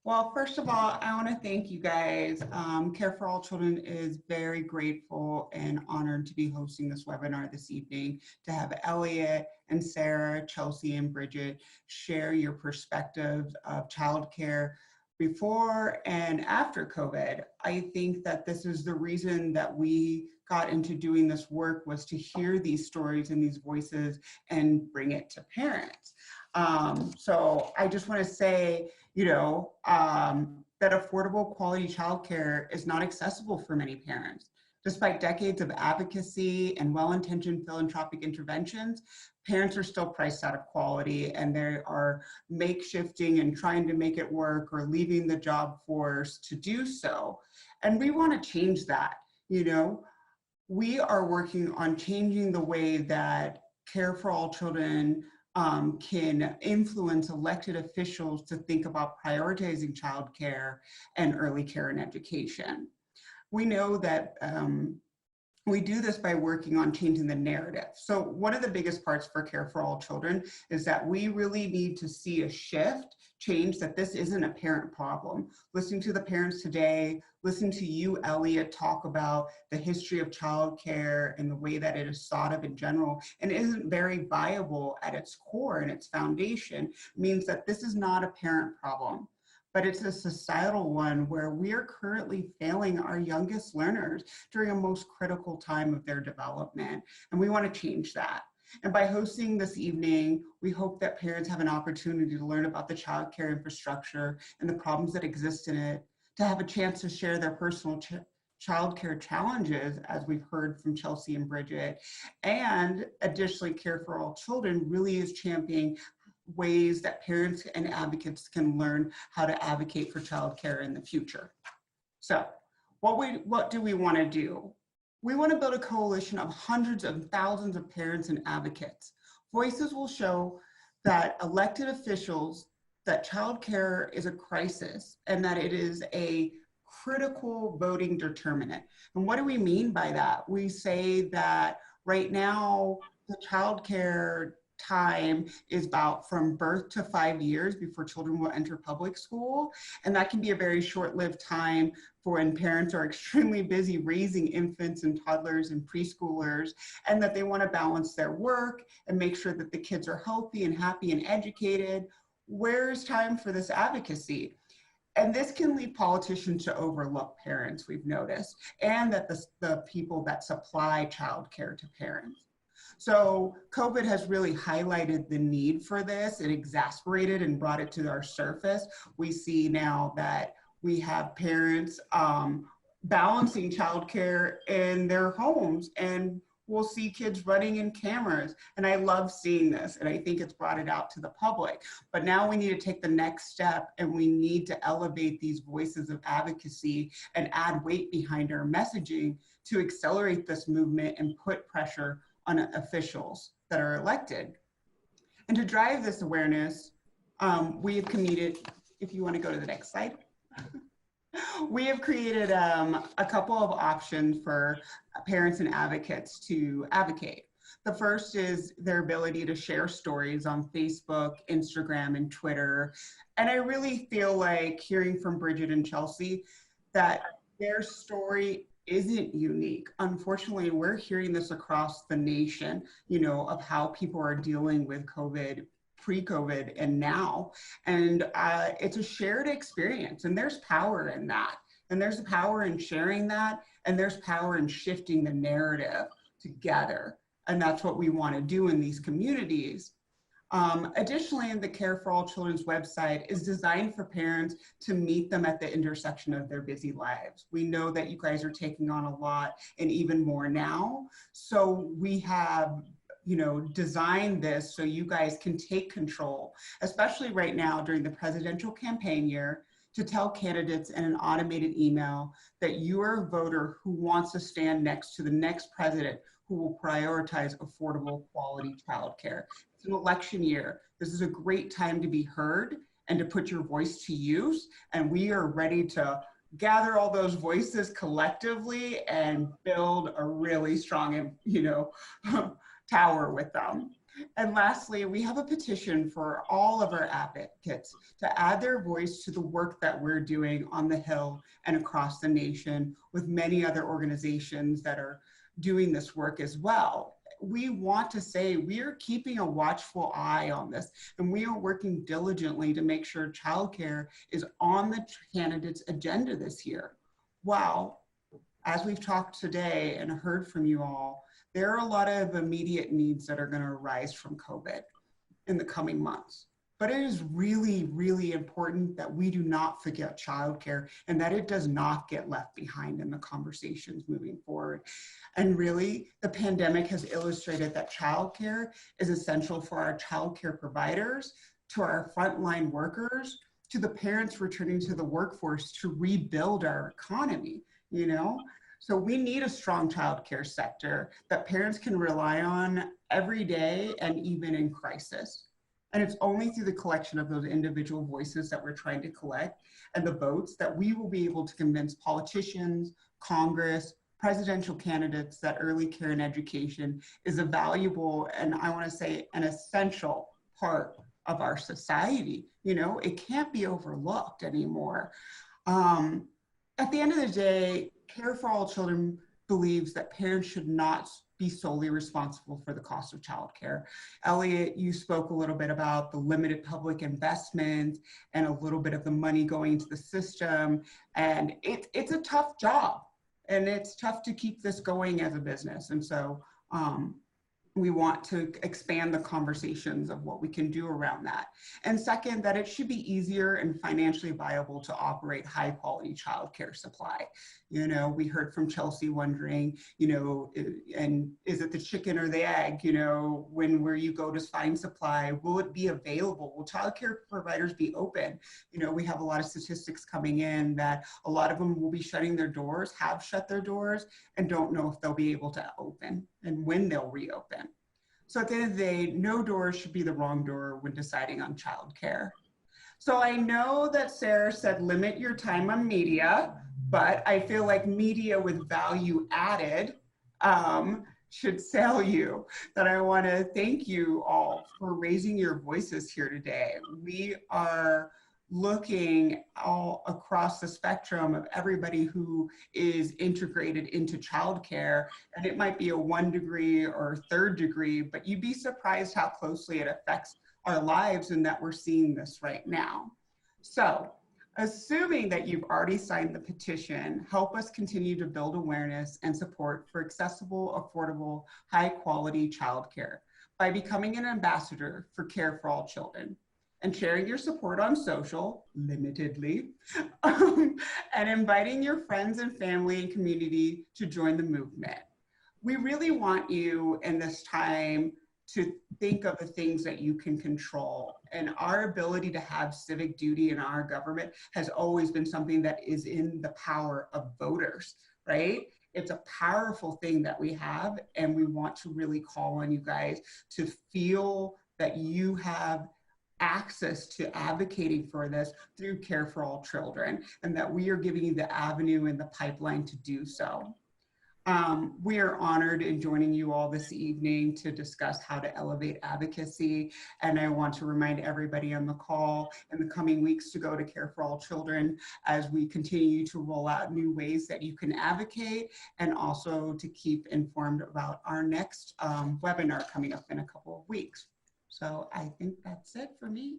Well, first of all, I want to thank you guys. Care for All Children is very grateful and honored to be hosting this webinar this evening, to have Elliot and Sarah, Chelsea and Bridget share your perspectives of childcare before and after COVID. I think that this is the reason that we got into doing this work, was to hear these stories and these voices and bring it to parents. So I just want to say, that affordable quality childcare is not accessible for many parents. Despite decades of advocacy and well-intentioned philanthropic interventions, parents are still priced out of quality, and they are makeshifting and trying to make it work or leaving the job force to do so. And we want to change that. We are working on changing the way that Care for All Children can influence elected officials to think about prioritizing childcare and early care and education. We know that we do this by working on changing the narrative. So one of the biggest parts for Care for All Children is that we really need to see a change, that this isn't a parent problem. Listening to the parents today, listen to you, Elliot, talk about the history of childcare and the way that it is thought of in general and isn't very viable at its core and its foundation, means that this is not a parent problem, but it's a societal one where we are currently failing our youngest learners during a most critical time of their development. And we want to change that. And by hosting this evening, we hope that parents have an opportunity to learn about the childcare infrastructure and the problems that exist in it, to have a chance to share their personal childcare challenges, as we've heard from Chelsea and Bridget. And additionally, Care for All Children really is championing ways that parents and advocates can learn how to advocate for childcare in the future. So what do we want to do? We want to build a coalition of hundreds of thousands of parents and advocates. Voices will show that elected officials, that childcare is a crisis and that it is a critical voting determinant. And what do we mean by that? We say that right now, the childcare time is about from birth to 5 years before children will enter public school. And that can be a very short-lived time for when parents are extremely busy raising infants and toddlers and preschoolers, and that they want to balance their work and make sure that the kids are healthy and happy and educated. Where's time for this advocacy? And this can lead politicians to overlook parents, we've noticed, and that the people that supply childcare to parents. So COVID has really highlighted the need for this. It exasperated and brought it to our surface. We see now that we have parents balancing childcare in their homes, and we'll see kids running in cameras. And I love seeing this, and I think it's brought it out to the public. But now we need to take the next step, and we need to elevate these voices of advocacy and add weight behind our messaging to accelerate this movement and put pressure on officials that are elected. And to drive this awareness, we have committed, if you want to go to the next slide, we have created a couple of options for parents and advocates to advocate. The first is their ability to share stories on Facebook, Instagram, and Twitter. And I really feel like hearing from Bridget and Chelsea that their story isn't unique. Unfortunately, we're hearing this across the nation, of how people are dealing with COVID, pre-COVID and now. And it's a shared experience, and there's power in that. And there's power in sharing that, and there's power in shifting the narrative together. And that's what we want to do in these communities. Additionally, the Care for All Children's website is designed for parents to meet them at the intersection of their busy lives. We know that you guys are taking on a lot and even more now. So we have, designed this so you guys can take control, especially right now during the presidential campaign year, to tell candidates in an automated email that you are a voter who wants to stand next to the next president who will prioritize affordable quality childcare. It's an election year. This is a great time to be heard and to put your voice to use. And we are ready to gather all those voices collectively and build a really strong, tower with them. And lastly, we have a petition for all of our advocates to add their voice to the work that we're doing on the Hill and across the nation with many other organizations that are doing this work as well. We want to say we are keeping a watchful eye on this, and we are working diligently to make sure childcare is on the candidates' agenda this year. Wow, as we've talked today and heard from you all, there are a lot of immediate needs that are going to arise from COVID in the coming months. But it is really, really important that we do not forget childcare and that it does not get left behind in the conversations moving forward. And really, the pandemic has illustrated that childcare is essential for our childcare providers, to our frontline workers, to the parents returning to the workforce to rebuild our economy, you know? So we need a strong childcare sector that parents can rely on every day and even in crisis. And it's only through the collection of those individual voices that we're trying to collect and the votes that we will be able to convince politicians, Congress, presidential candidates that early care and education is a valuable and, I want to say, an essential part of our society. You know, it can't be overlooked anymore. At the end of the day, Care for All Children believes that parents should not be solely responsible for the cost of childcare. Elliot, you spoke a little bit about the limited public investment and a little bit of the money going into the system. And it's a tough job, and it's tough to keep this going as a business. And so we want to expand the conversations of what we can do around that. And second, that it should be easier and financially viable to operate high quality childcare supply. You know, we heard from Chelsea wondering, you know, and is it the chicken or the egg, you know, where you go to find supply, will it be available? Will childcare providers be open? You know, we have a lot of statistics coming in that a lot of them will be shutting their doors, have shut their doors, and don't know if they'll be able to open and when they'll reopen. So at the end of the day, no door should be the wrong door when deciding on childcare. So I know that Sarah said limit your time on media, but I feel like media with value added should sell you. That I want to thank you all for raising your voices here today. We are looking all across the spectrum of everybody who is integrated into childcare, and it might be a 1 degree or 3rd degree, but you'd be surprised how closely it affects our lives and that we're seeing this right now. So, assuming that you've already signed the petition, help us continue to build awareness and support for accessible, affordable, high-quality childcare by becoming an ambassador for Care for All Children and sharing your support on social, limitedly, and inviting your friends and family and community to join the movement. We really want you in this time to think of the things that you can control. And our ability to have civic duty in our government has always been something that is in the power of voters, right? It's a powerful thing that we have, and we want to really call on you guys to feel that you have access to advocating for this through Care for All Children, and that we are giving you the avenue and the pipeline to do so. We are honored in joining you all this evening to discuss how to elevate advocacy. And I want to remind everybody on the call in the coming weeks to go to Care for All Children as we continue to roll out new ways that you can advocate, and also to keep informed about our next webinar coming up in a couple of weeks. So I think that's it for me.